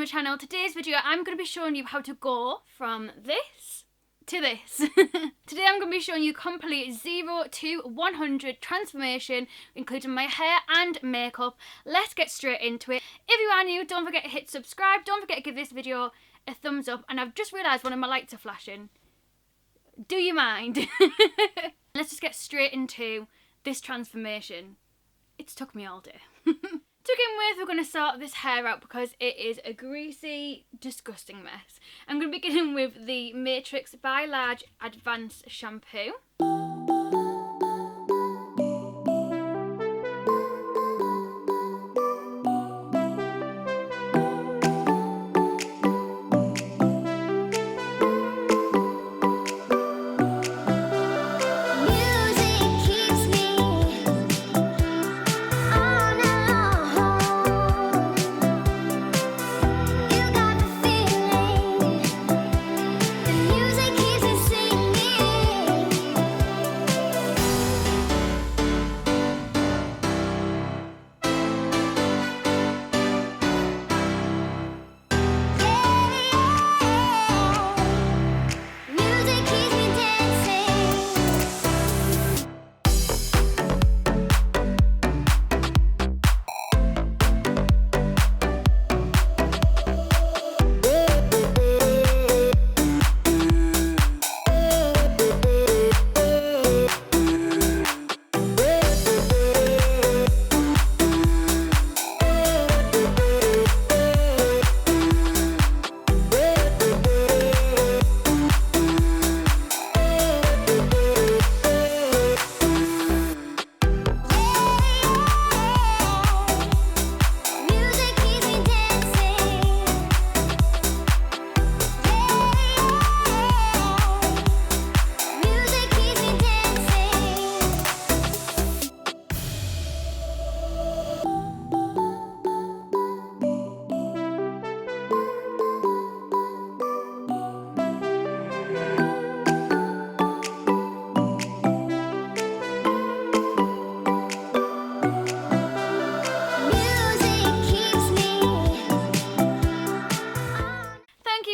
my channel. Today's video I'm going to be showing you how to go from this to this. Today I'm going to be showing you complete 0 to 100 transformation, including my hair and makeup. Let's get straight into it. If you are new, don't forget to hit subscribe, don't forget to give this video a thumbs up, and I've just realised one of my lights are flashing. Do you mind? Let's just get straight into this transformation. It's took me all day. To begin with, we're going to sort this hair out because it is a greasy, disgusting mess. I'm going to be beginning with the Matrix by Large Advanced Shampoo.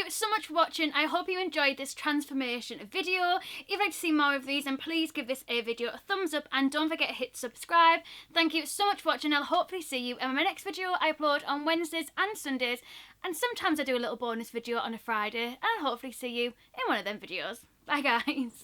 So much for watching. I hope you enjoyed this transformation video. If you'd like to see more of these, then please give this video a thumbs up and don't forget to hit subscribe. Thank you so much for watching. I'll hopefully see you in my next video. I upload on Wednesdays and Sundays, and sometimes I do a little bonus video on a Friday, and I'll hopefully see you in one of them videos. Bye guys.